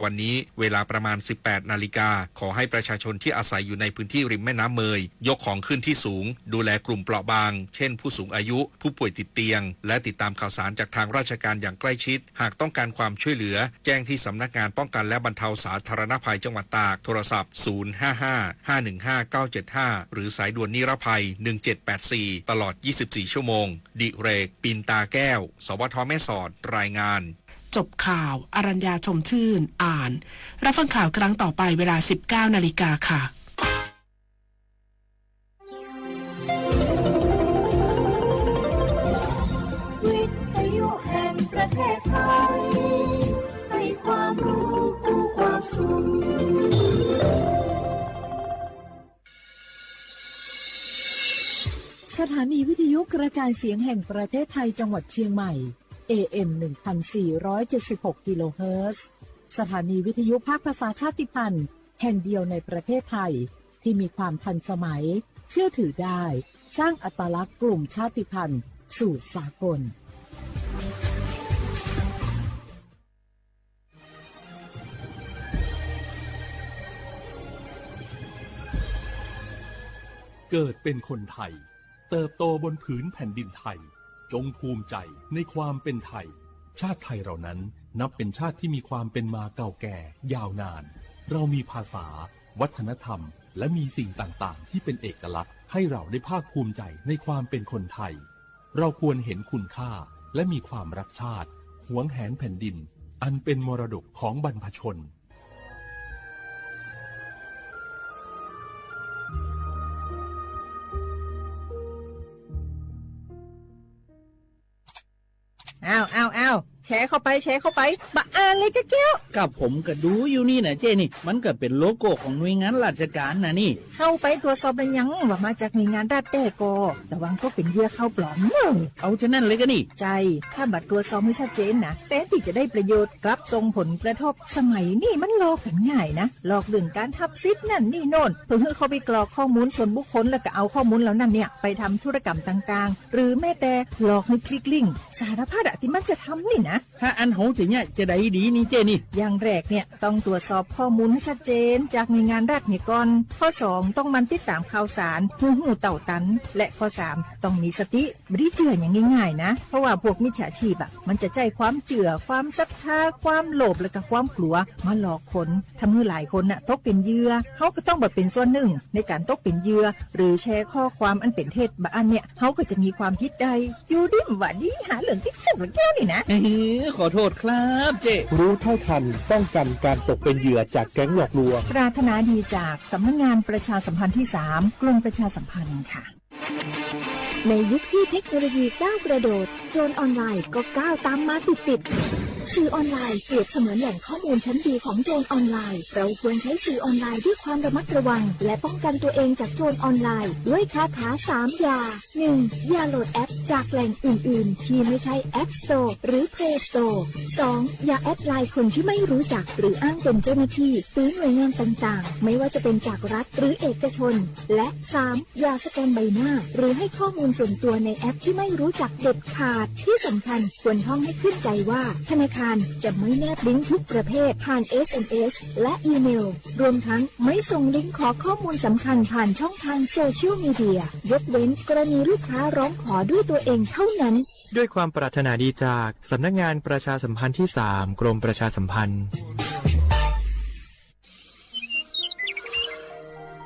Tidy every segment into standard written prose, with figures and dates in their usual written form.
วันนี้เวลาประมาณ 18 นาฬิกาขอให้ประชาชนที่อาศัยอยู่ในพื้นที่ริมแม่น้ำเมยยกของขึ้นที่สูงดูแลกลุ่มเปราะบางเช่นผู้สูงอายุผู้ป่วยติดเตียงและติดตามข่าวสารจากทางราชการอย่างใกล้ชิดหากต้องการความช่วยเหลือแจ้งที่สำนักงานป้องกันและบรรเทาสาธารณภัยจังหวัดตากโทรศัพท์055-515-975หรือสายด่วนนิรภัย1784ตลอด24ชั่วโมงดิเรกปินตาแก้วสวทแม่สอดรายงานจบข่าวอรัญญาชมชื่นอ่านรับฟังข่าวครั้งต่อไปเวลา 19 นาฬิกาค่ะวิทยุแห่งประเทศไทยให้ความรู้คู่ความสุขสถานีวิทยุกระจายเสียงแห่งประเทศไทยจังหวัดเชียงใหม่AM 1476 กิโลเฮิรตซ์สถานีวิทยุภาคภาษาชาติพันธุ์แห่งเดียวในประเทศไทยที่มีความทันสมัยเชื่อถือได้สร้างอัตลักษณ์กลุ่มชาติพันธุ์สู่สากลเกิดเป็นคนไทยเติบโตบนผืนแผ่นดินไทยจงภูมิใจในความเป็นไทยชาติไทยเรานั้นนับเป็นชาติที่มีความเป็นมาเก่าแก่ยาวนานเรามีภาษาวัฒนธรรมและมีสิ่งต่างๆที่เป็นเอกลักษณ์ให้เราได้ภาคภูมิใจในความเป็นคนไทยเราควรเห็นคุณค่าและมีความรักชาติหวงแหนแผ่นดินอันเป็นมรดกของบรรพชนอ้าวแชร์เข้าไปบะอ่านเลยแก้วกับผมก็ดูอยู่นี่นะเจ้นี่มันก็เป็นโลโก้ของหน่วยงานราชการนะนี่เข้าไปตรวจสอบแล้วยังว่ามาจากหน่วยงานรัฐแต่ก็ระวังก็เป็นเหยื่อเข้าปลอมเนอะเอาฉะนั้นเลยก็นี่ใจถ้าบัตรตรวจสอบไม่ชัดเจนนะแต่ที่จะได้ประโยชน์กลับส่งผลกระทบสมัยนี่มันหลอกกันง่ายนะหลอกเรื่องการทับซิทนั่นนี่โน่นเพื่อให้เขาไปกรอกข้อมูลส่วนบุคคลแล้วก็เอาข้อมูลเหล่านั้นเนี่ยไปทำธุรกรรมต่างๆหรือแม้แต่หลอกให้คลิกลิงก์สารพัดที่มันจะทำนี่นะถ้าอันโหจะเนี่ยจะได้ดีนี่เจนี่อย่างแรกเนี่ยต้องตรวจสอบข้อมูลให้ชัดเจนจากหน่วยงานรัฐเนี่ยก่อนข้อ2ต้องมันติดตามข่าวสารหูเต่าตันและข้อ3ต้องมีสติไม่ได้เจืออย่างง่ายๆนะเพราะว่าพวกมิจฉาชีพมันจะใจความเจือความศรัทธาความโลภและก็ความกลัวมาหลอกคนทำให้หลายคนตกเป็นเหยื่อเขาก็ต้องแบบเป็นส่วนหนึ่งในการตกเป็นเหยื่อหรือแชร์ข้อความอันเป็นเท็จบางอันเนี่ยเขาก็จะมีความผิดใดอยู่ดิ้มว่าดีหาเหลืองที่สุดแก้วนี่นะขอโทษครับเจ้รู้เท่าทันป้องกันการตกเป็นเหยื่อจากแก๊งหลอกลวงปรารถนาดีจากสำนักงานประชาสัมพันธ์ที่3กรมประชาสัมพันธ์ค่ะในยุคที่เทคโนโลยีก้าวกระโดดโจรออนไลน์ก็ก้าวตามมาติดสื่อออนไลน์เปรียบเสมือนแหล่งข้อมูลชั้นดีของโจรออนไลน์เราควรใช้สื่อออนไลน์ด้วยความระมัดระวังและป้องกันตัวเองจากโจรออนไลน์ด้วยคาถา3อย่า 1. อย่าโหลดแอปจากแหล่งอื่นๆที่ไม่ใช่ App Store หรือ Play Store 2. อย่าแอดไลน์คนที่ไม่รู้จักหรืออ้างเป็นเจ้าหน้าที่หรือหน่วยงานต่างๆไม่ว่าจะเป็นจากรัฐหรือเอกชนและ 3. อย่าสแกนใบหน้าหรือให้ข้อมูลส่วนตัวในแอปที่ไม่รู้จักเด็ดขาดที่สำคัญควรท่องให้ขึ้นใจว่าธนาคารจะไม่แนบลิงก์ทุกประเภทผ่าน SMS และอีเมลรวมทั้งไม่ส่งลิงก์ขอข้อมูลสำคัญผ่านช่องทางโซเชียลมีเดียยกเว้นกรณีลูกค้าร้องขอด้วยตัวเองเท่านั้นด้วยความปรารถนาดีจากสำนักงานประชาสัมพันธ์ที่3กรมประชาสัมพันธ์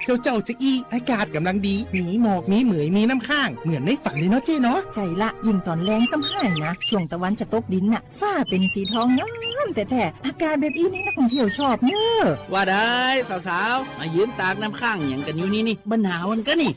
เจ้าจะอี้อากาศกำลังดีมีหมอกมีเหมยมีน้ำข้างเหมือนในฝันเลยเนาะเจ้เนาะใจละยิ่งตอนแรงซ้ำให้นะช่วงตะวันจะตกดินฟ้าเป็นสีทองงามแต่อากาศแบบนี้นักท่องเที่ยวชอบเนอะว่าได้สาวๆมายืนตากน้ำข้างอย่างกันอยู่นี่บรรหาวันก็นี่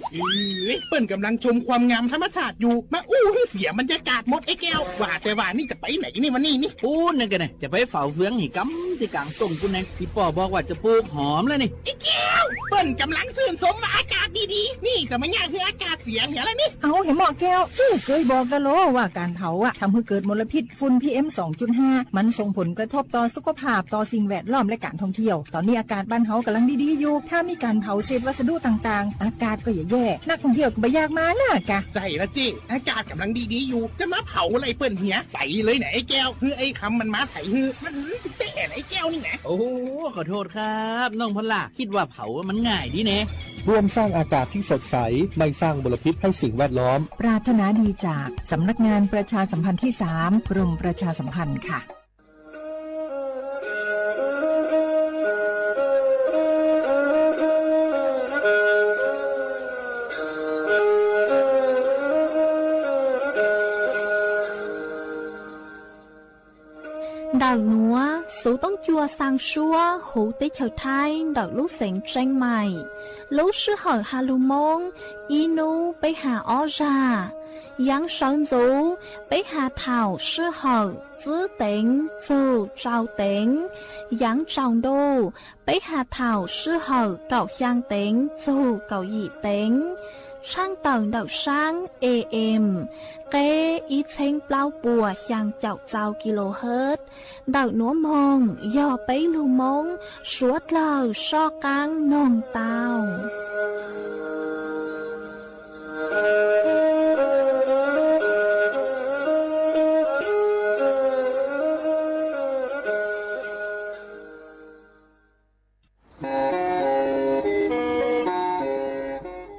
เปิ้นกำลังชมความงามธรรมชาติอยู่มาอู้ให้เสียบรรยากาศหมดไอ้แก้วว่าแต่ว่านี่จะไปไหนนี่วันนี้นี่ปูนนั่นกันเนี่ยจะไปเฝ้าเฟืองหิกำที่กลางต้นกูนั่นพี่ป่อบอกว่าจะปลูกหอมแล้วนี่ไอ้แก้วเปิ้นกำลังชื่นชมอากาศดีๆนี่จะมาย่างคืออากาศเสียเห็นแล้วนี่เอาเห็นหมอแก้วเคยบอกกันโลว่าการเผาทำให้เกิดมลพิษฝุ่น PM 2.5 มันส่งผล กระทบต่อสุขภาพต่อสิ่งแวดล้อมและการท่องเที่ยวตอนนี้อากาศบ้านเฮากำลังดีๆอยู่ถ้ามีการเผาเศษวัสดุต่างๆอากาศก็แย่นักท่องเที่ยวก็บ่อยากมาน่ะกะใจละเจ้อากาศกำลังดีๆอยู่จะมาเผาอะไรเปิ้นเหียไปเลยไหนไอ้แก้วคือไอ้คำมันมาไถฮือมันเตะไอ้แก้วนี่นะ โอ้ขอโทษครับน้องพลล่าคิดว่าเผามันง่ายดีเน่ ร่วมสร้างอากาศที่สดใสไม่สร้างมลพิษให้สิ่งแวดล้อมปรารถนาดีจากสำนักงานประชาสัมพันธ์ที่ 3 กรมประชาสัมพันธ์ค่ะĐào núa, số tông chua sang xua, hữu tế chờ thai, đào lúc sáng tranh mày. Lúc sư hỏi hà lưu mông, inu bế hà ó ra. Yang sơn dũ, bế hà thảo sư hỏi, giữ tính, dù trao tính. Yang trọng đô, bế hà thảo sư hỏi, cậu giang tính, dù cậu dị tính. Sang tầng đảo sáng AM, kế ý chênh bao bùa sang chào chào kHz. Đảo núa mông, do bấy lưu mông, suốt lờ so căng nông tàu.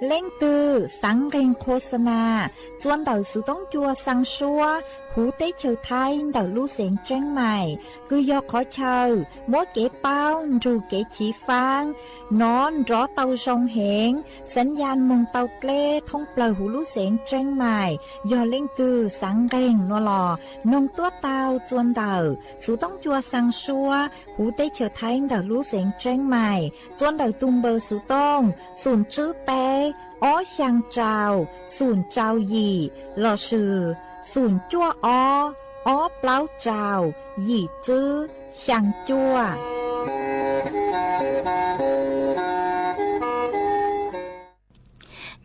Lên từ sáng ghen khô sana, chuan đầu sự tống chua sang xua, hú tế chờ thay đầu lưu sáng tranh mày, cứ do khó chờ, mỗi kế bao, dù kế chỉ phang, nón rõ tàu sông hẹn, sẵn gian mông tàu kle, thông bờ hú lưu sáng tranh mày, do lên từ sáng ghen nó lò, nông tuốt tàu chuan đầu, sự tống chua sang xua, hú tế chờ thay đầu lưu sáng tranh mày, chuan đầu tung bờ sự tông, sùn chữ bé, ó xiang trào, sùn trào gì, lò sử, sùn chua ó pláu trào, gì chữ, xiang chua.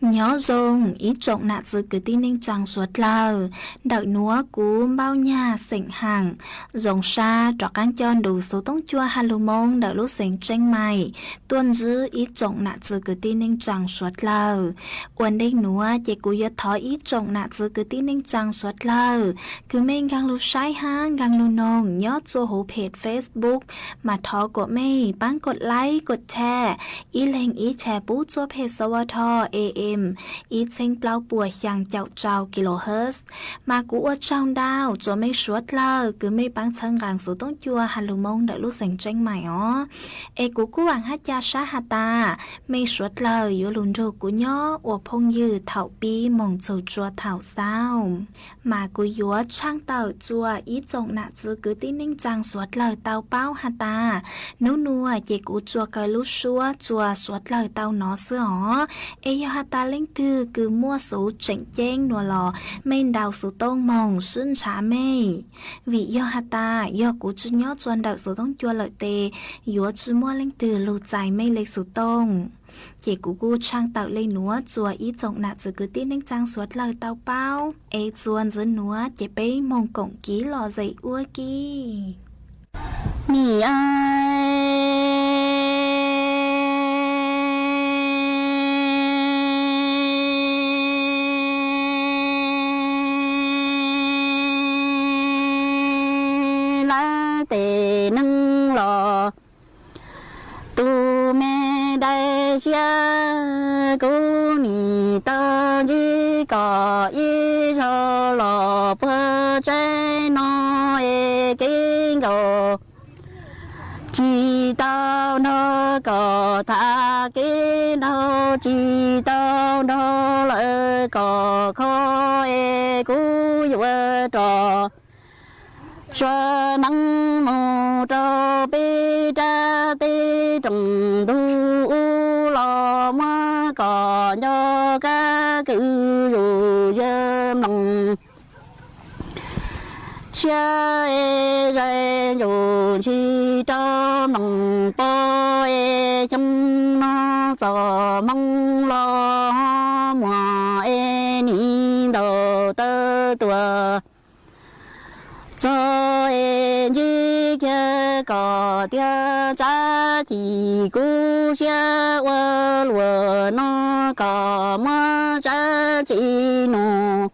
Nhớ dùng ý trọng nạ dự cứ tin ninh chẳng suốt lờ. Đợi núa cú bao nhà sỉnh hàng. Dùng xa trọ cán chôn đủ số tông chua hà lưu mông đợi lúc sỉnh tranh mày. Tuân dư ý trọng nạ dự cứ tin ninh chẳng suốt lờ. Uẩn đinh núa chỉ cú yết thói ý trọng nạ dự cứ tin ninh chẳng suốt lờ. Cứ mình gang lưu sai ha, gang lưu nông nhớ cho hữu page Facebook. Mà thó của mình bán gột like, gột share. Ý lên ý share bút cho page sơ thò AM. Ý chênh bao bùa yang chào chào kHz. Mà cú ở trong đào cho mấy suốt lờ. Cứ mấy bán chân gàng số tông chua hà lưu mông đợi lúc sành tranh mày ó. Ê cú cú vàng hát cha sát hà ta. Mấy suốt lờ yếu lùn rô cú nhó. Ủa phong dư thảo bi mong chầu chua thảo sao. Mà cú yếu trang tàu chua ý trọng nạ chư cứ tin ninh chàng suốt lờ tàu bao hà ta. Nấu nua chỉ cú chua cờ lúc xua chua suốt lờ tàu nó xưa ó. Ê yếu hà ta lên từ cứ mua số chỉnh chênh nùa lò mình đào số tông mong xuyên trả mê vì do hạt ta do cú chứ nhớ chuan đợi số tông chua lợi tê yếu chứ mua lên từ lù dài mê lấy số tông chỉ cú trang tạo lên núa chùa ý trọng nạ chứ cứ tin ninh trang suốt lời tao bao ê chuan dưới núa chỉ bế mong cổng ký lò dậy ua kì Nì ai tề nâng lò tu mẹ đại xia cô nì ta chỉ có ý cho lò bơ trái nó e kinh gò chỉ tao nó có tha cái nó chỉ tao nó lại có khó e cú vừa trò cho nắng mù cho bê cha tê trồng thu lò mà có cho cá cự dù dơm lòng cha e ra dù chi cho lòng po e chăm nó cho mong lo mà e ni đồ tơ tua cho em chỉ kia tia cha chỉ cú xia wa lúa nó có mơ cha chỉ nụ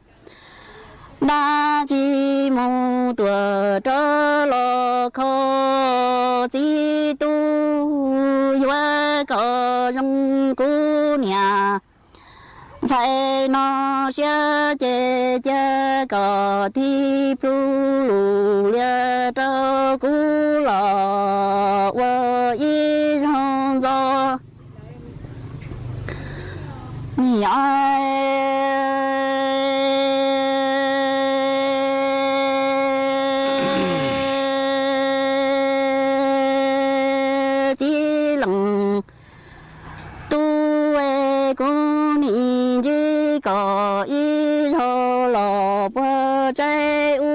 đa chỉ mong tua trở lo khó chỉ tu wa có trong cú nhà chạy nó sẽ chế chế có thi phu lù lia trâu cú lọ vợ y trong gió nhị ai chỉ lòng tu ê cũng nhìn chỉ có ý cho lọ bơ trái u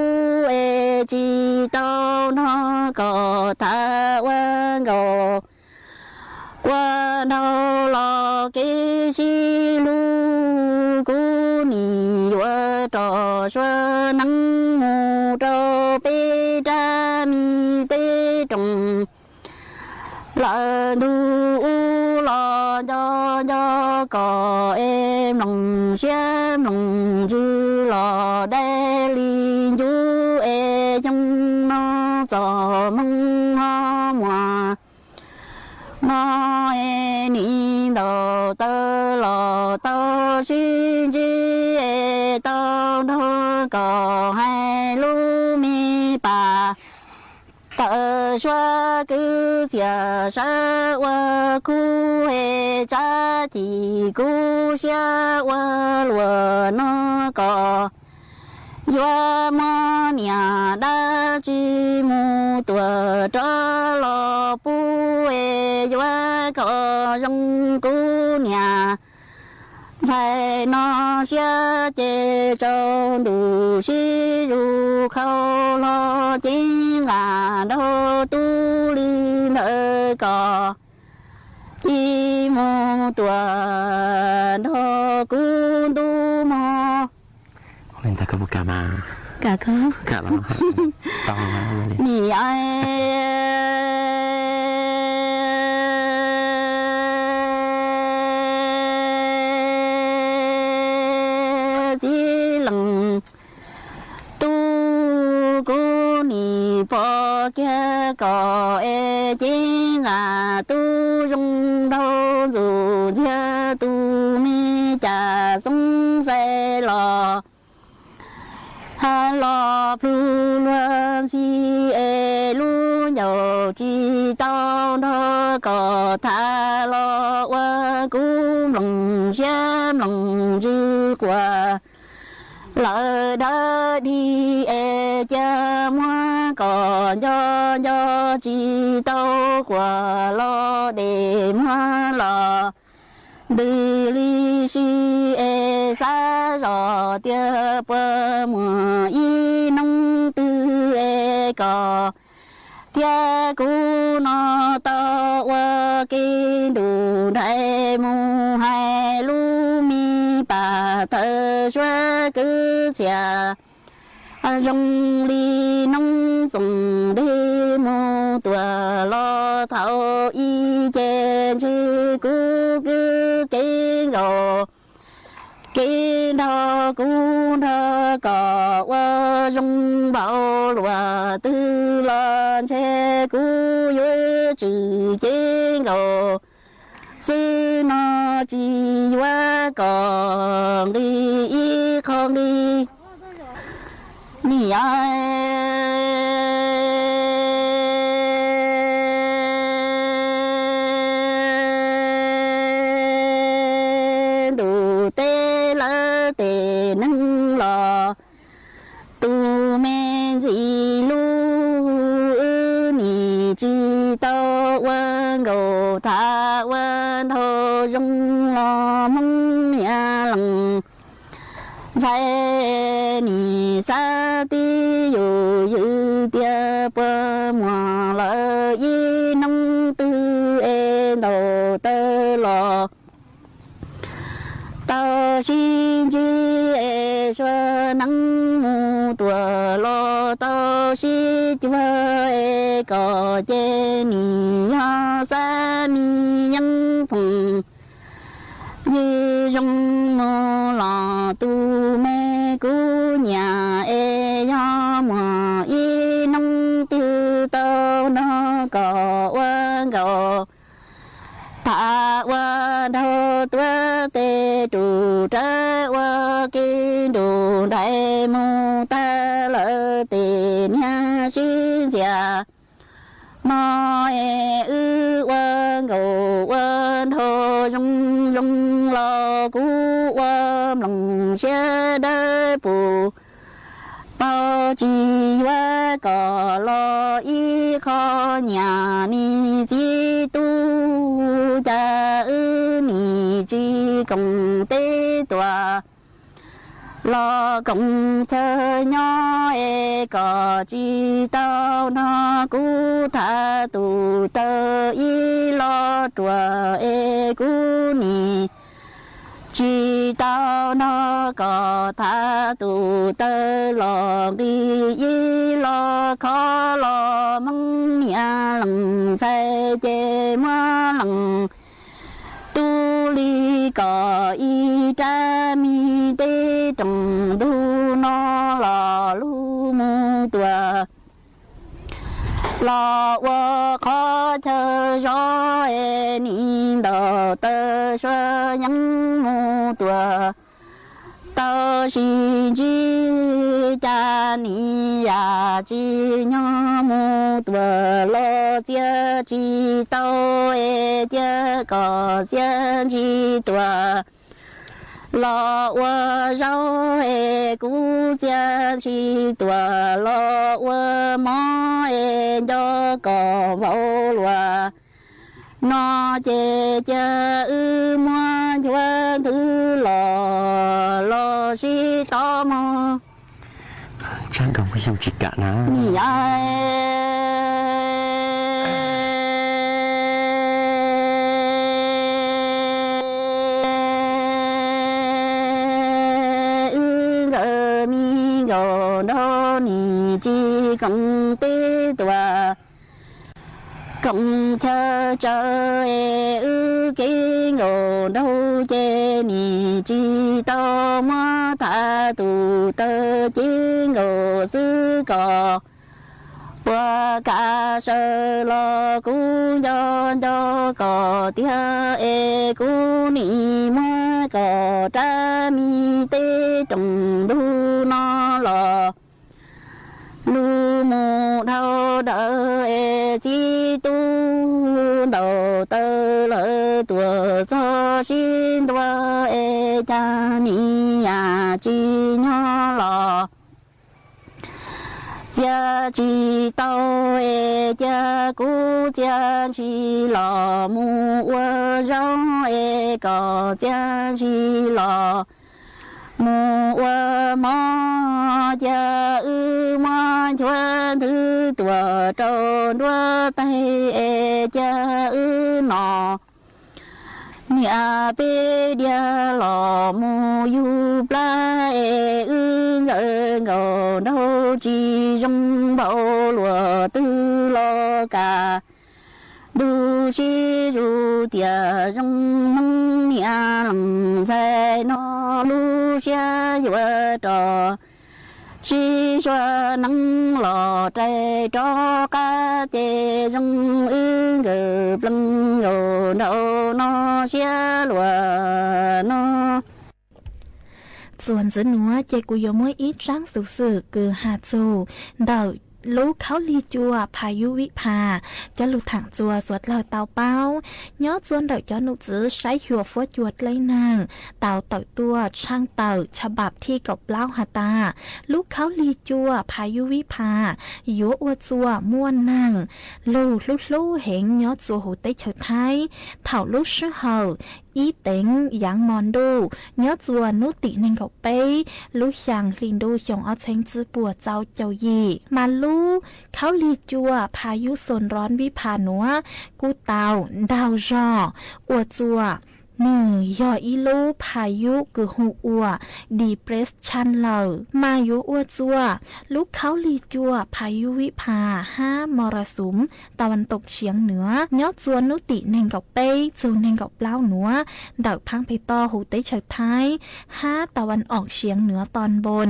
ê chỉ tao nó có thả quan gò quan đâu lo cái chi lu cú nì vợ trò xưa nắng mù trâu bê cha mi tê trồng lợn thu lo cho có em lòng xem lòng chữ lo đê li chú e trong nó cho mong ho mùa nó e ni đầu tơ lo tơ xin chi e tơ nó có hai lu mi bà tờ xóa cứ chia sẻ qua khu hệ cha thì cú xia qua lúa nó có do mò nhà đã chỉ mu tua trở lo pu hệ do có trong cú nhà chạy nó sẽ chế trong đủ sĩ ru khâu lo tiếng là đâu tu li nơi có chi mô tuần đâu cũng tu mô lên ta có một cả mà cả có cả là to lắm nhỉ ai chỉ lòng tu cô nì bỏ kia có e chỉ là tu trong đâu dù chia tu mi cha sống xe lò ha lo plu luân si e lu nhậu chi tao đó có tha lo qua cú lòng xem lòng dư qua lỡ đó đi e cha mua còn cho chi tao qua lo để mua lo từ ly si e xa rõ tia bơ mùa y nông tư e có tia cú nó tao qua kinh đủ đại mù hai lu mi bà thơ xóa cứ xia rong ly nông dùng đi mù tua lo thao y trên chữ cú cứ kinh rồi kinh thọ cú thọ có qua rong bảo lúa tư lo che cú dưới chữ kinh rồi sư nó chỉ qua còn đi không đi nhỉ đủ tê lỡ tê nâng lò tu men gì lu nì chi tao quan gầu tha quan hồ rong lo mong nhà lòng sai ni sa ti yu yu tia bơ mò lỡ y nông tư e đầu tơ lò tao xin chi e xoa nắng mù tua lo tao 西就会个见你呀三米阳风，一种木老杜美姑娘哎呀么一弄丢到那个弯个。ta wa đâu tua tê đủ trái wa kinh đủ đại mu ta lỡ tê nha xin già mo e ư wa ngô wa thô rong rong lo cú wa lòng xe đá bù bao chi wa có lo y khó nhà ni chi tu cha ư ni chi công tế tòa lo công thơ nhỏ e có chi tao nó cú tha tu tơ y lo chùa e cú ni chỉ tao nó có tha tu tơ lo đi y lo khó lo mong nhà lòng say chê mưa lòng tu ly có y cha mi tê trồng tu nó lo lu mu tua lo wo khó chờ gió e ni đò tơ xưa nhắn mu tua tao xin chi cha ni ya chi nhỏ mu tua lo chia chi tao e chia có chia chi tua lo wa rau e cu chia chi tua lo wa mo e cho có bao lúa nó chê cha ư mua chua thứ lo si to mò Chẳng còn phải xong chỉ cả nó nì ai ư gờ mi gò đó nì chi công tế tòa công chờ e ư cái ngô đâu chê ni chi tao mà tha tu tơ chi ngô sư cò qua cả sơ lo cú cho cò tia e cú ni mà cò cha mi tê trồng du nó lo lu mù đâu đỡ e chi tu đầu tơ lỡ tua cho xin tua e cha ni ya chi nhỏ lò cha chi tao e cha cú cha chi lò mu wa rau e có cha chi lò mu wa mo cha ư mo chua thứ tua trâu đua tay e cha ư nọ nhà bê dia lò mu yu pla e ư ngờ ngầu đâu chi trong bao lúa tư lo cả du chi du tia trong mong nhà làm sai nó lu xe vừa trò chi xoa nắng lò trái cho cá chê trong ư ngờ plăng ngầu đâu nó xe lúa nó ส่วนจะหนัวเจกุยมวยอีจ้างสุดๆคือหาจูเดาลูกเขาลีจัวพายุวิภาจะลูกถังจัวสวดเลยเตาเป้าย้อจวนเดาจ้อนุจื้อใช้หัวฟัวจวดเลยนางเตาต่อตัวช่างเต่าฉบับที่กับเล่าหาตาลูกเขาลีจัวพายุวิภาโยอวจัวม่วนนางลูกเห็นย้อจัวหูเตยเฉยไทยเถ่าลูกชื่อเหาอีเต็งยังมอนดูย้อจัวนุตินังกับเป้ลูกยังลินดูชงเอาเชงจื้อปัวเจ้าเจ้ายีมาลูเขาลีจัวพายุโซนร้อนวิภาหนัวกูเตาดาวจออวจัว ยออีลูพายุคือหูอัวดีเพรสชันเหล่ามายุอัวจัวลูกเขาลีจัวพายุวิภา5มรสุมตะวันตกเฉียงเหนือยอดจวนนุติเน่งกับเป้จูเน่งกับเปล่าหนัวดักพังไปต่อหูเตเฉิดท้าย5ตะวันออกเฉียงเหนือตอนบน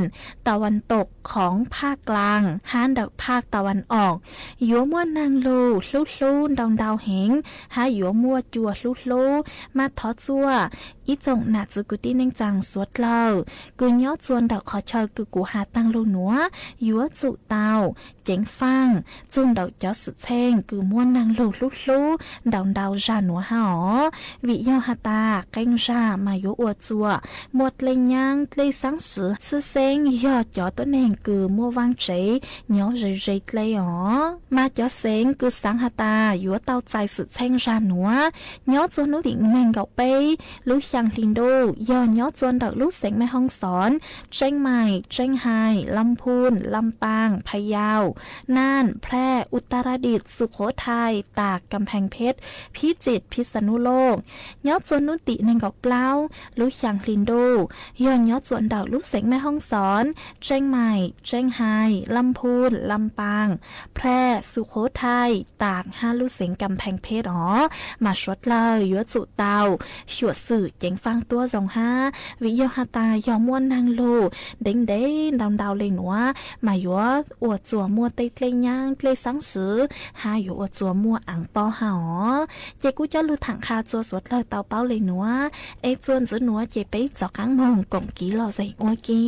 ตะวันตกของภาคกลาง5ดักภาคตะวันออกยัวมัวนางลูลูดาวเหง5ยัวมัวจัวลูมาทอจัวอีจงหนาจุกุตีเน่งจังสวดเล่ากุยอดจวนดอกขอเชยกุกูหาตังลูหนัวยัวจุเตาเจ๋งฟังจุงดอกจอสุดเช่งกุม้วนนางลูดาวจาหนัวหาวิยอหาตาเก่งจามายุอวจัวหมดเลยยังเลยสังสือซื่อเซ็งยอดจอตัวเน่งกุมัววางเจ๋ยอเจเลยมาจอเซ็งกุสังหาตายัวเตาใจสุดเช่งจาหนัวยอดจวนนุดิ่งเน่งกับเป้ลูกยังลินโดยอนยอดจวนดอกลูกเสียงแม่ห้องสอนเชียงใหม่เชียงไฮ้ลำพูนลำปางพะเยาน่านแพร่อุตรดิตถ์สุโขทัยตากกำแพงเพชรพิจิตรพิษณุโลกยอดจวนนุติเน่งกับเปล่าลูกยังลินโดยอนยอดจวนดอกลูกเสียงแม่ห้องสอนเชียงใหม่เชียงไฮ้ลำพูนลำปางแพร่สุโขทัยตาก5ลูกเสียงกำแพงเพชรมาชดเลยยัวจุเตาหยวดสื่อเจ๋งฟังตัว25วิโยหาตายอม้วนนางโลเด้งดาวเลยหนัวมายัวอวดจัวมัวเตยย่างเตยสังสือหาอยู่อวดจัวมัวอ่างปอหาเจกูจะรู้ถังคาจัวสวดเลยเตาเป้าเลยหนัวเอจวนจื้อหนัวเจไปจอกกังมองกล่องกีหล่อใส่อวกี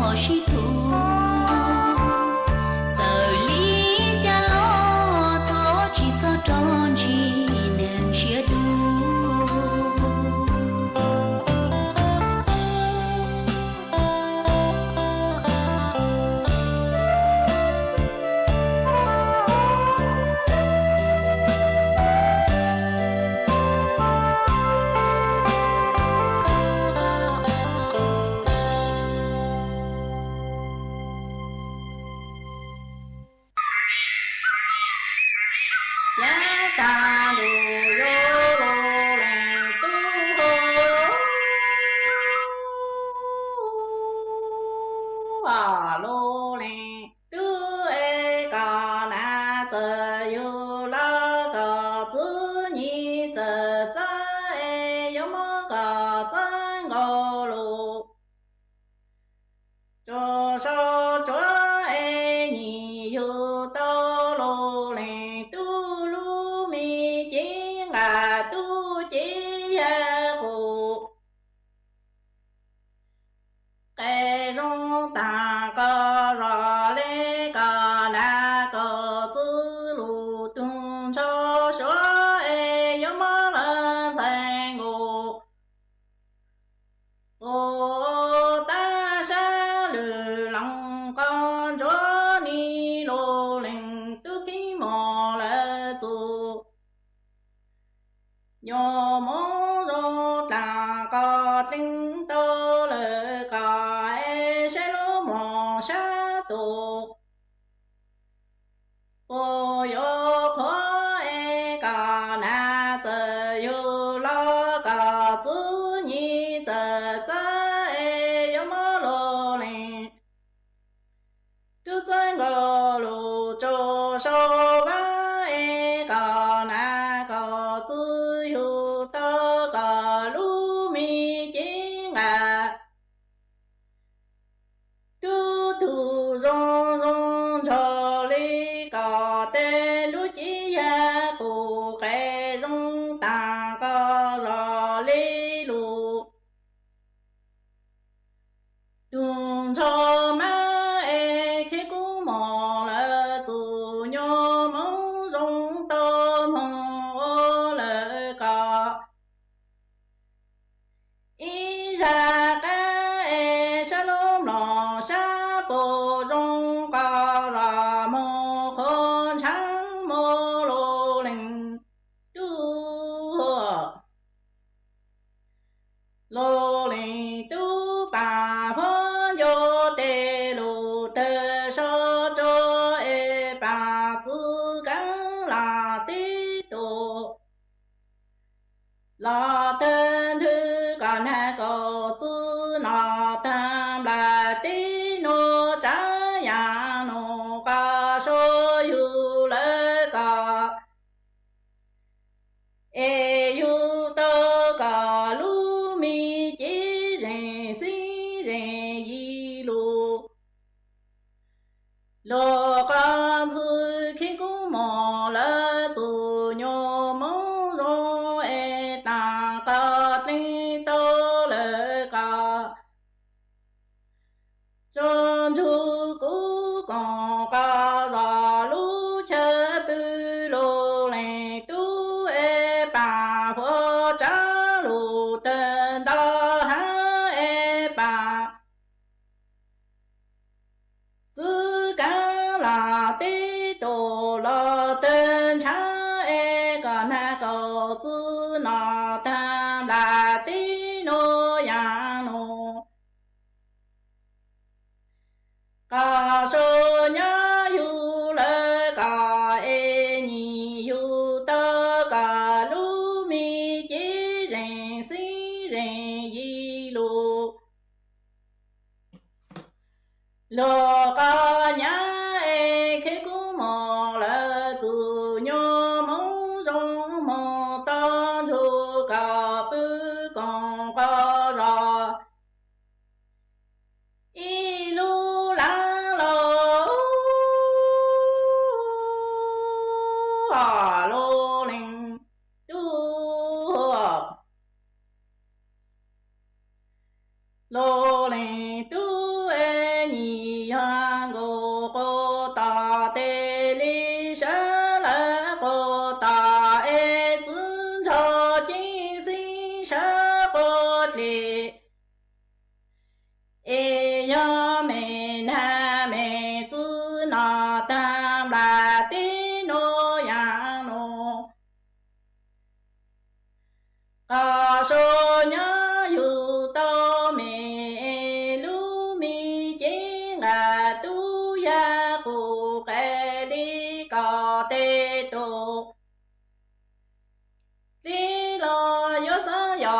bỏ shi thu giờ lý cha lo thó chỉ sao tròn chỉ nàng chia đu lô lê tu e ya cụ kê đi có tê tổ đi lo yo sa yo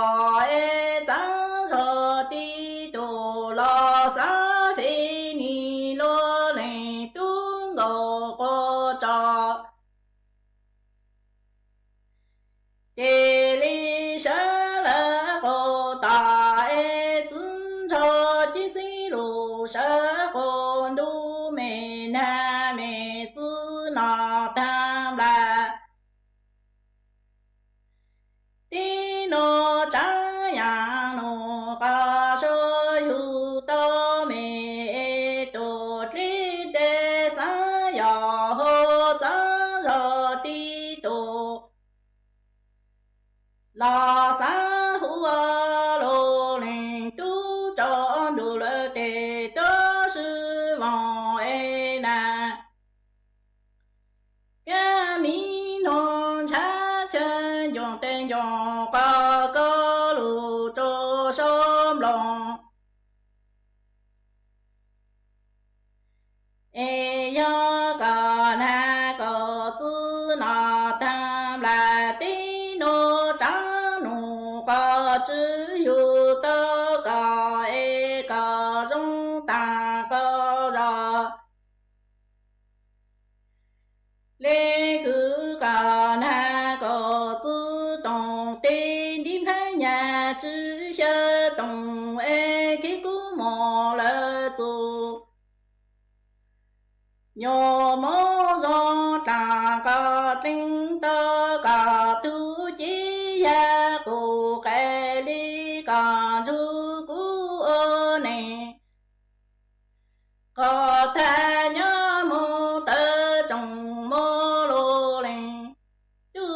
e zang ro ti tổ lo sa phi ni lo lên tung go go cho đề lý sơ lơ cô ta e zun cho chi si lu sơ cô nu mê na mê zi na tham la ti no cha ya no ka sho yu to me e to tri de sa ya ho za ro ti to la sa hua lô lên tu cho đủ lơ tê tơ sư vòng e na ca mi non cha chân dòng tên dòng ca cơ lù cho sớm lòng e ya ca na ca tư na tham la ti no cha no ca chữ yu tơ ca e ca rong ta ca ra lê cứ ca na ca tư tông tên đi phái nhà chữ sơ tông e khi cú mò lơ tu nhô mô do ta ca tinh tơ ca tu chi ya cụ kê đi ca ru cú ơ nè ca tha nhớ mô tơ trong mô lô lên tu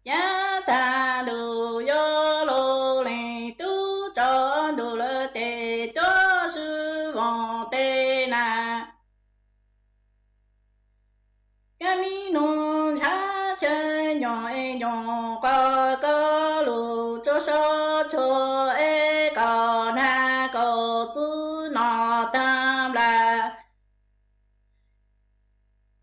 ya ta du yo lô lên tu cho du lơ tê to sư vòng tê na mi nông cha chân nhỏ e nhỏ ca ca lu cho sa cho e ca na ca tư na tam la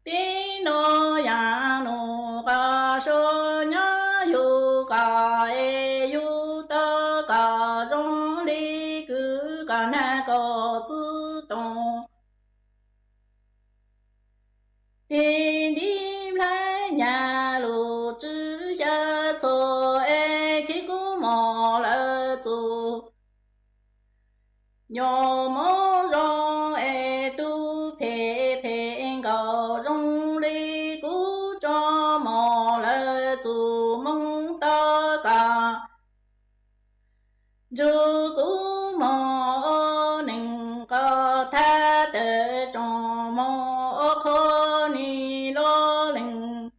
ti no ya no ca so nya yu ca e yu ta ca rong li cứ ca na ca tư tông tiên đi lại nhà lù chữ cha cho e khi cú mò lơ tu nhỏ mò rong e tu phê phê ngao rong li cú cho mò lơ tu mong ta cả dù cú mò nình có tha tờ trong mò khó ni lo linh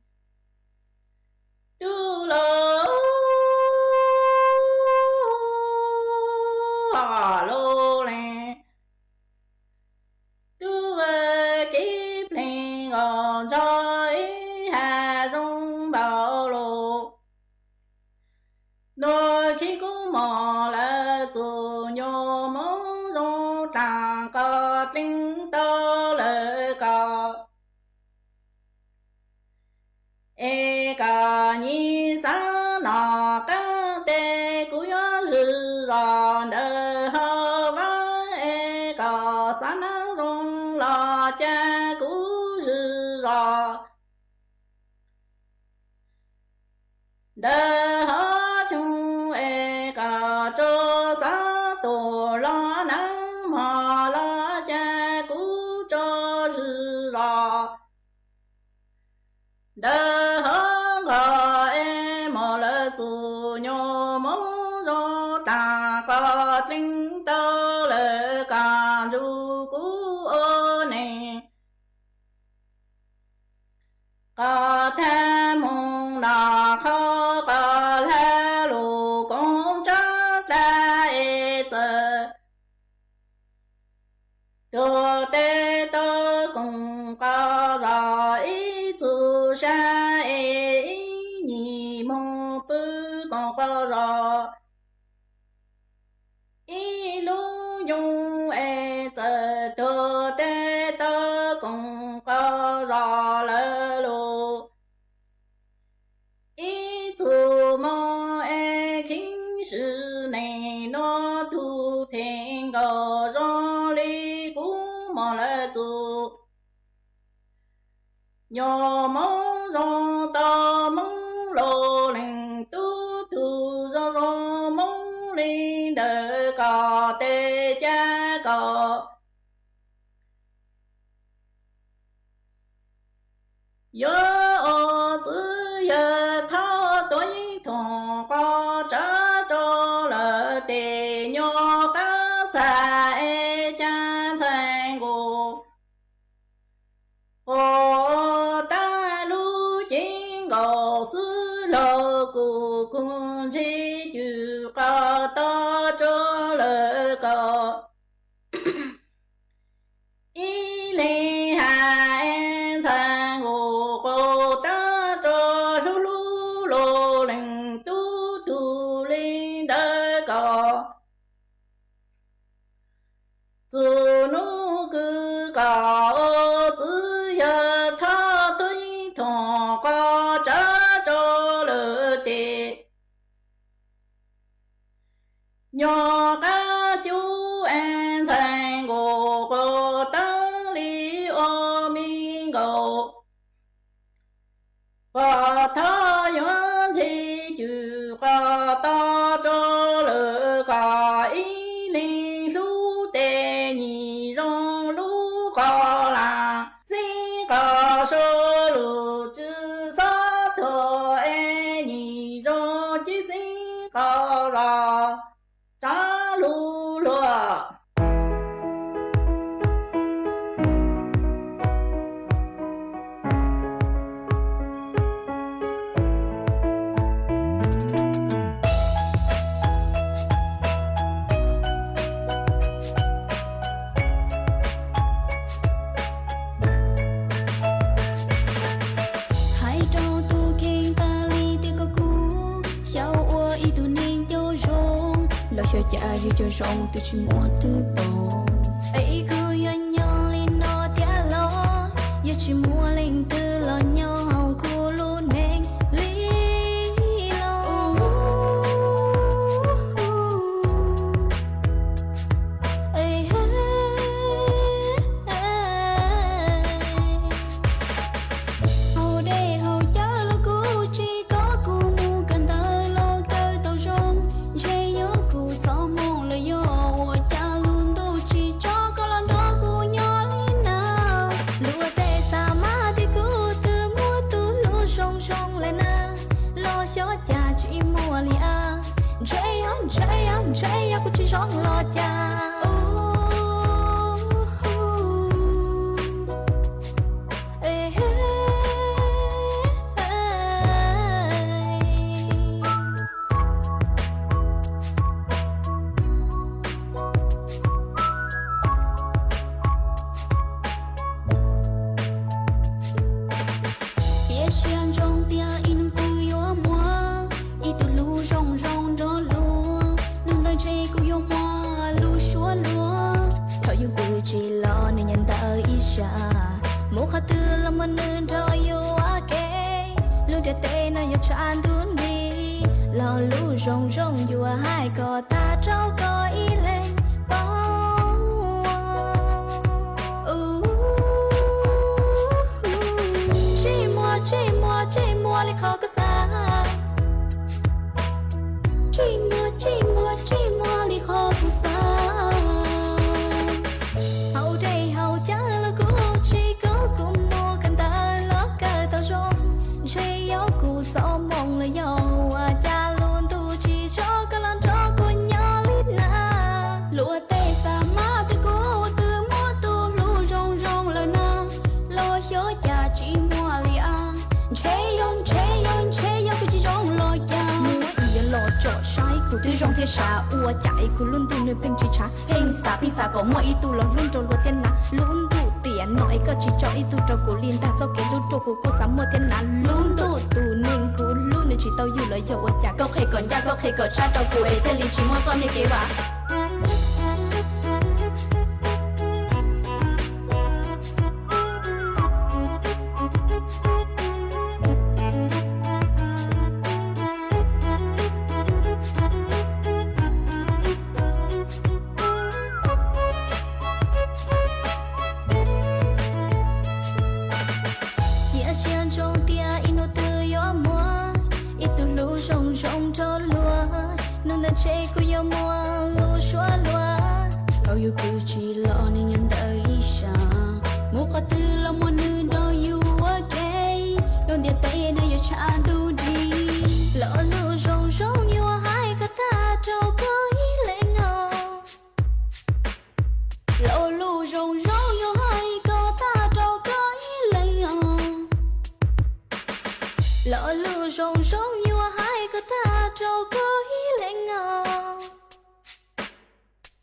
tu lo lo linh tu kiếp linh on cho ý hà rong bảo lộ đôi khi cú mò lơ tu nhô mong rong trà có tinh tơ lơ có e ca ni sa na ca te cu yo rư ra nơ hơ va e ca sa na rong la cha cu rư ra đơ hơ chung e ca cho sa tổ la nang ma la cha cu cho rư ra đơ hơ ngờ e mò lơ tu nhô mong do ta có tinh tơ lơ ca ru cú ơ nè ca tha mong na khơ ca la lu con cha ta e tơ tô tê tơ cùng ca ra ý tu sa e ni mong bư con ca ra ý lu dung e chữ này nó thu phèn gò rong li cú mò lơ dù nhỏ mong rong to mong lô lành tu thu rong mong linh đỡ cò tê cha cò yo ô chữ yo thao tuổi thong có trả cho lỡ tê nhỏ cá cha e cha sang cô ô ta lu chính gò sư lô cụ cung chi chữ có to cho lỡ có y lê hà en sang hồ cô ta cho lu lu lô lệnh tu tu linh đỡ có dù nu cứ có chữ ya tha tôi thọ có trả cho lỡ tệ nhỏ cá chú an sang gồ cô tăng lý ô minh gồ và tha yuan chi chữ có ta cho lỡ cả ý linh lu tê nhị rong lu có là xin có số lu chữ sa thọ e nhị rong chỉ xin có là trả lu lúa hai trâu tu kinh ta li tiêu có cú xiao ua y tu ninh tiêu rong lo cho cha yu cho rong tu chỉ mua tu bò ấy cứ yan nhau linh nó tia lo ya chỉ mua linh tư lo nhau hậu cô lu neng li lo ấy hậu đây hậu cha lo cú chỉ có cú mu cần tới lo tới tàu rong chơi yo cú gió mong là yo cha luôn tu chỉ cho có lần đó cú nhỏ lên nào lúa tê sa ma thì cú từ mua tu lúa rong rong lên na lo cho cha chỉ mua li a chơi yo cú chỉ rong lo cha Phía trên trong tia in tu yo mua y tu lu rong rong đó luôn nâng tay chơi cu yo mua lu xua luôn thôi yo cu chỉ lo nên nhận ta ý xa mua khát tư là mình nên cho yo ake lu để tê nó yo chan tuôn đi lo lu rong rong yo hai có ta trao có ý lên chỉ mua lấy khó có xa chỉ mua lấy khó có xa hậu đây hậu cha là cô chỉ có cùng mua cần ta lót cờ tao rong chỉ yếu cụ sao mong là giàu cha luôn tu chỉ cho cái lần cho cô nhỏ lít na lúa tê sa má từ cô từ mua tu lúa rong rong là na lo cho cha chỉ mua li a chơi yon cứ chỉ rong lo cha mua ý lo cho sai cụ từ rong thế sa ua chạy cụ luôn tu nơi bên chỉ cha pin sa có mọi ý tu lo luôn cho lo thiên na luôn tu tiền nói có chỉ cho ý tu cho cụ liên ta cho cái luôn cho cụ cô sắm mua thiên na luôn tu nên cụ luôn để chỉ tao yêu lời cho cha có khi còn cha có khi còn cha cho cụ ấy thế liền chỉ mua cho nên kia bà yo mua lu xóa lúa bao yêu cứ chỉ lo nên nhân đời xa mua có tư lo mua nữ đó yêu okay đồn địa tây nơi yo cha tu đi lo lu rong rong yêu hai cái ta trâu có ý lệ ngờ lo lu rong rong yêu hai cái ta trâu có ý lệ ngờ lo lu rong rong yêu hai cái ta trâu có ý lệ ngờ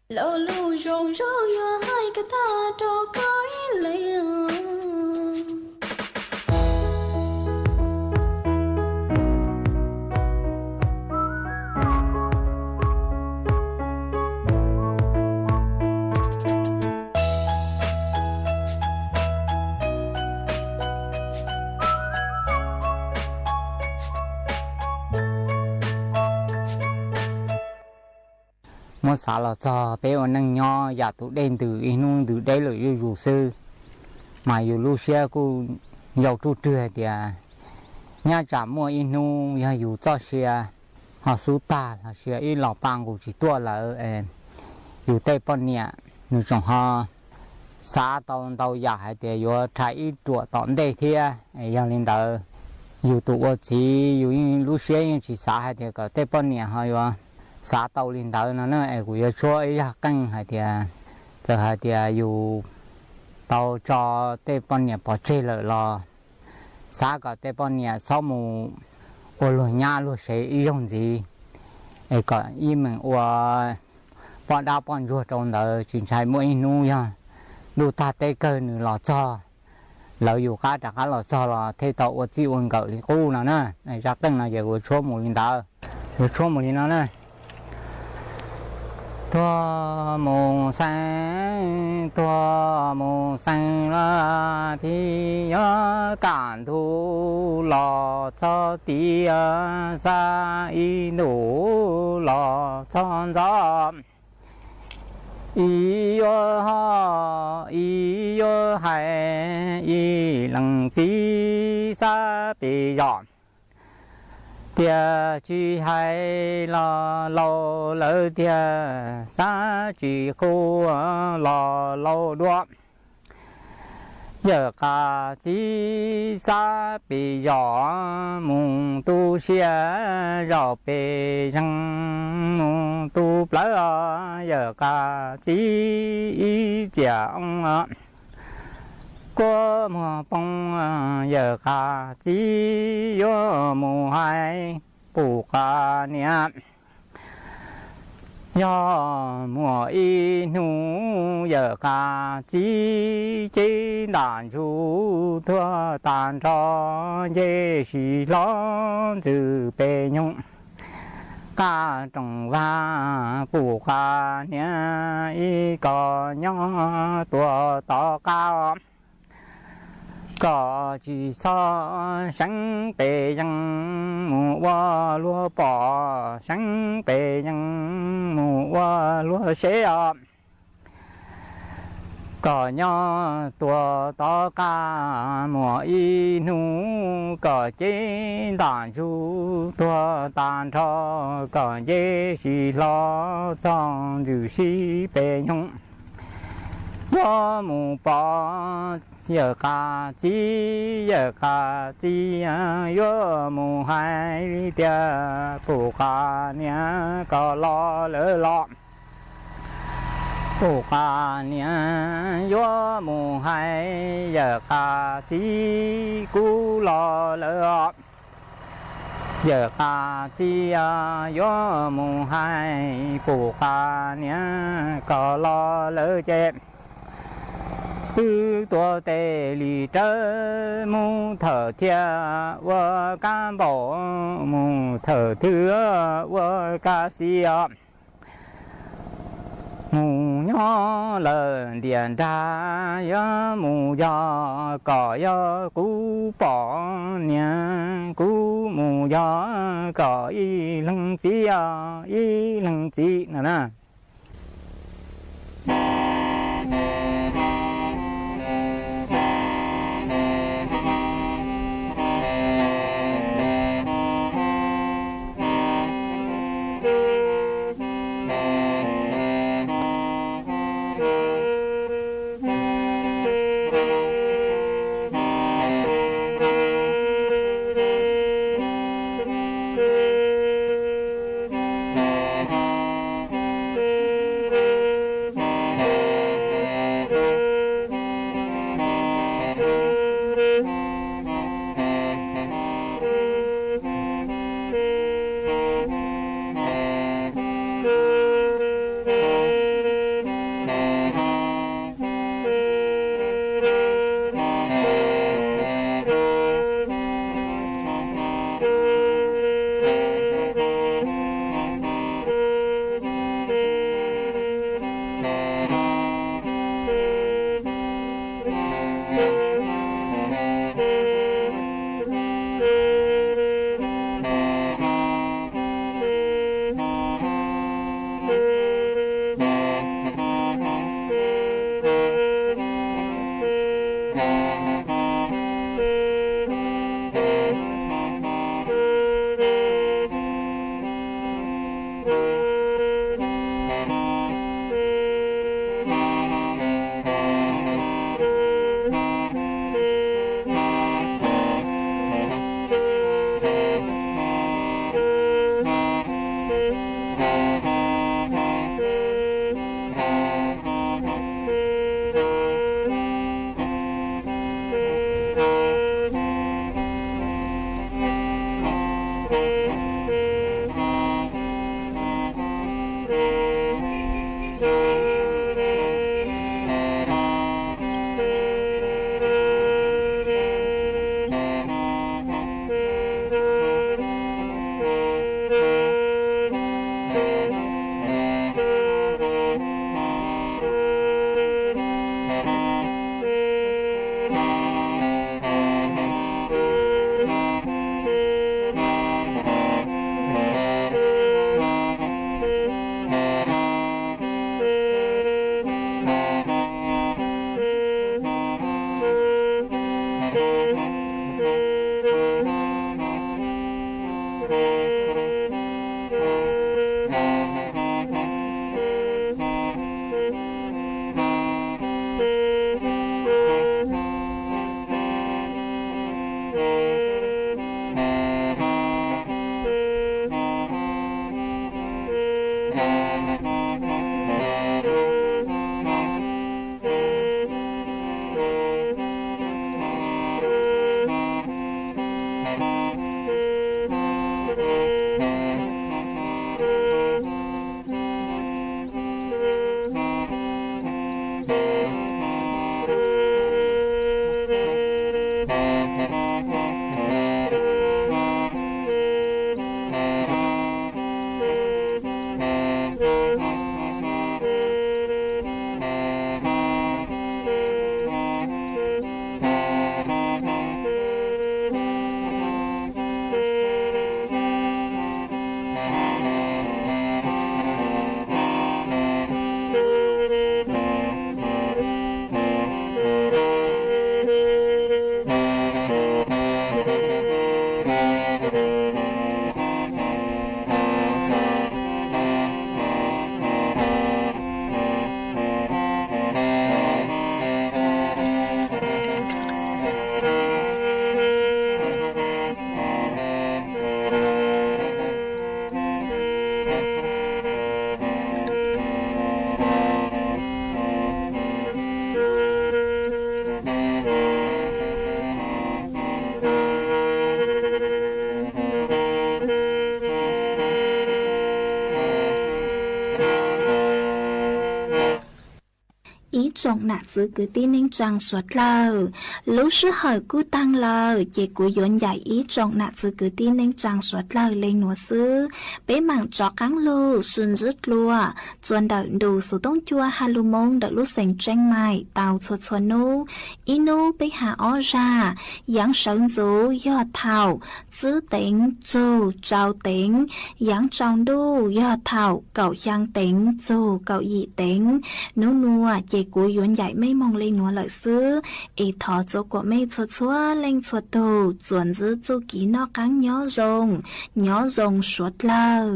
lo lu rong rong yêu hai cái ta trâu có ý lệ ngờ một xã là cho bé ở nâng nho giả tụ đen từ inung từ đây là yêu dù sư mà yêu lu xe cô giàu trụ trưa thì nhà trả mua inung ya yêu cho xe họ số ta là xe in lọ bang của chỉ tua là yêu tây pon nhẹ người trong họ xã tàu giả hay thì yêu trái ít chuột tọn đây thì ya lên đầu yêu tụ chỉ yêu lu xe chỉ xã hay thì có tây pon nhẹ họ yêu xã tàu lên đầu nó của cho ấy căng hay thì giờ hay thìอยู่tàu cho tây pon nhà bỏ chơi lợi lo xã có tây pon nhà sau mù ô lôi nhà luôn sẽ dùng gì ấy có ý mình ô bọn đào bọn ruột trong đó chính sai mỗi nu nha đủ ta tây cơ nữa lo cho lợi dụng cá trả cá lo cho là thay tàu ô chi uống cậu thì cũ nào nữa này chắc chắn là giờ của số một lên đầu số một lên nó nữa tua mù sang la thì nhớ cản thu lò cho tí sa y nụ lò cho gió y yo hai y lăng chi sa bị dọn tia chỉ hay lo lâu lỡ tia xa chỉ khu lo lâu đua giờ cả chỉ xa bị gió mùng tu xia gió bề răng mùng tu lỡ giờ cả chỉ chẳng qua mùa bông giờ cả chỉ yo mùa hai bù cả nhẹ yo mùa y nu giờ cả chỉ đàn chú thua đàn cho dễ xì lo từ bề nhung cả trồng va bù cả nhẹ y có nhỏ tua to cao có chỉ so sáng bề dân mùa hoa lúa bò sáng bề dân mùa hoa lúa xế có nhỏ tua to ca mùa y nu có chế đàn chú tua đàn cho có dễ xì lo trong dù xì bề nhung mùa bò giờ cả chi yo mù hai tia bù cả nia có lo lỡ lo bù cả nia yo mù hai giờ cả chi cú lo lỡ giờ cả chi yo mù hai bù cả nia có lo lỡ chết tua tê lì trơ mu thở thia vợ cam bộ mu thở thưa vợ ca si mu nhỏ lần điện ra ya mu ya có ya cú bỏ nha cú mu ya có y lăng chi nè ý trọng nạ giữ cứ tin nên chẳng suốt lờ lúc sư hỏi cú tăng lờ chỉ cú dọn giải ý trọng nạ giữ cứ tin nên chẳng suốt lờ lên nùa sư bế mảng chó cắn lù xuân rứt lùa chuan đợi đủ số tông chua hà lù mông đợi lúc sành tranh mài tàu chuột chuột nô ý nô bế hạ ó ra giáng sơn dũ do thảo giữ tính dù trao tính giáng trong đu do thảo cậu giang tính dù cậu dị tính nô nùa chỉ cú dọn giải mây mong lên nùa lợi sư ý thọ chỗ của mây chuột chúa lên chuột tù chuồn giữ chú ký nó cắn nhỏ rồng suốt lờ.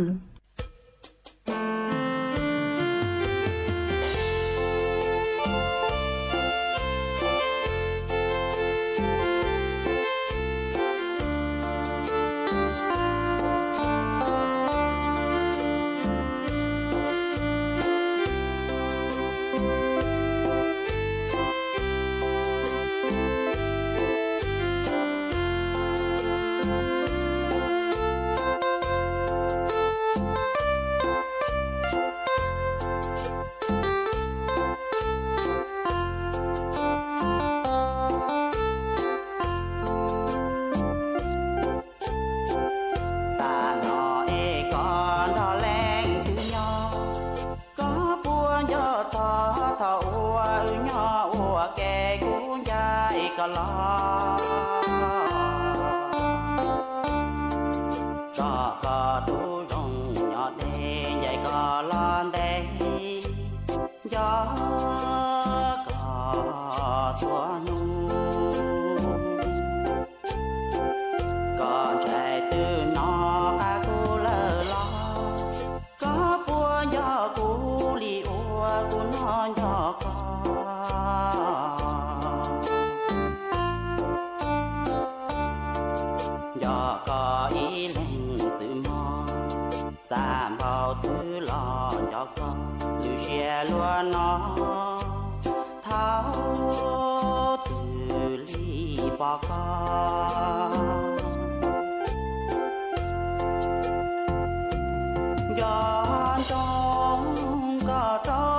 gió trong có